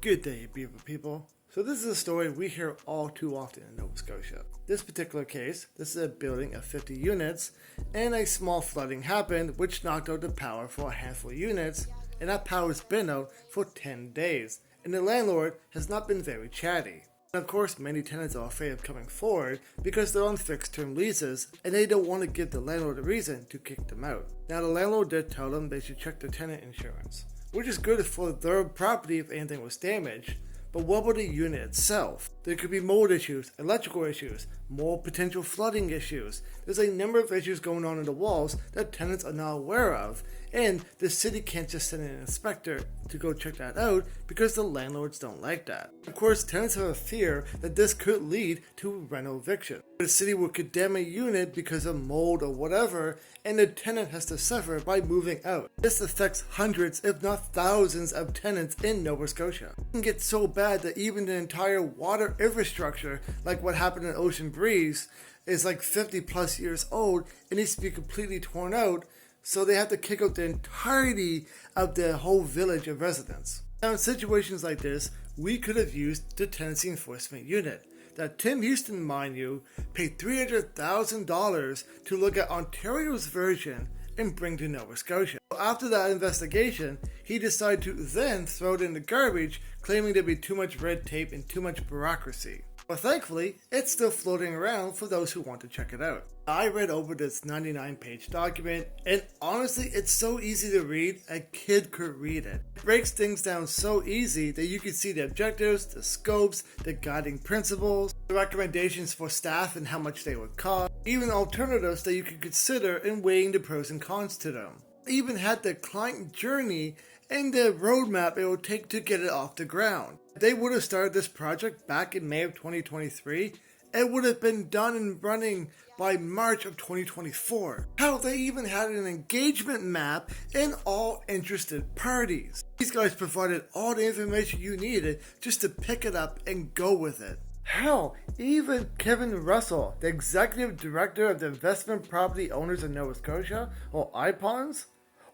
Good day, beautiful people. So this is a story we hear all too often in Nova Scotia. This particular case, this is a building of 50 units, and a small flooding happened which knocked out the power for a handful of units, and that power's been out for 10 days, and the landlord has not been very chatty. And of course, many tenants are afraid of coming forward because they're on fixed term leases and they don't want to give the landlord a reason to kick them out. Now the landlord did tell them they should check their tenant insurance, which is good for their property if anything was damaged. But what about the unit itself? There could be mold issues, electrical issues, more potential flooding issues. There's a number of issues going on in the walls that tenants are not aware of, and the city can't just send an inspector to go check that out because the landlords don't like that. Of course, tenants have a fear that this could lead to renoviction. The city will condemn a unit because of mold or whatever, and the tenant has to suffer by moving out. This affects hundreds, if not thousands, of tenants in Nova Scotia. It can get so bad that even the entire water infrastructure, like what happened in Ocean Breeze, is like 50 plus years old and needs to be completely torn out, so they have to kick out the entirety of the whole village of residents. Now in situations like this, we could have used the tenancy enforcement unit that Tim Houston, mind you, paid $300,000 to look at Ontario's version and bring to Nova Scotia. After that investigation, he decided to then throw it in the garbage, claiming there'd be too much red tape and too much bureaucracy. But thankfully, it's still floating around for those who want to check it out. I read over this 99-page document, and honestly, it's so easy to read, a kid could read it. It breaks things down so easy that you can see the objectives, the scopes, the guiding principles, the recommendations for staff and how much they would cost, even alternatives that you could consider in weighing the pros and cons to them. It even had the client journey and the roadmap it would take to get it off the ground. If they would have started this project back in May of 2023, it would have been done and running by March of 2024. Hell, they even had an engagement map and all interested parties. These guys provided all the information you needed just to pick it up and go with it. Hell, even Kevin Russell, the executive director of the Investment Property Owners of Nova Scotia, or IPONS,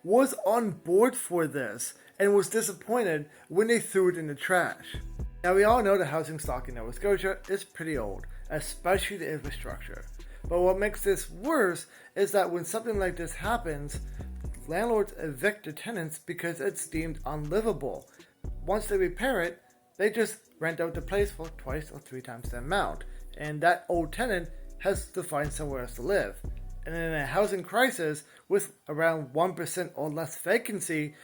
was on board for this and was disappointed when they threw it in the trash. Now we all know the housing stock in Nova Scotia is pretty old, especially the infrastructure. But what makes this worse is that when something like this happens, landlords evict the tenants because it's deemed unlivable. Once they repair it, they just rent out the place for twice or 3 times the amount, and that old tenant has to find somewhere else to live. And in a housing crisis with around 1% or less vacancy,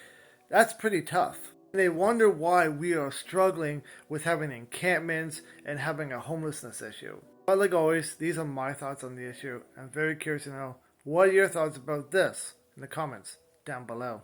that's pretty tough. And they wonder why we are struggling with having encampments and having a homelessness issue. But like always, these are my thoughts on the issue. I'm very curious to know what are your thoughts about this in the comments down below.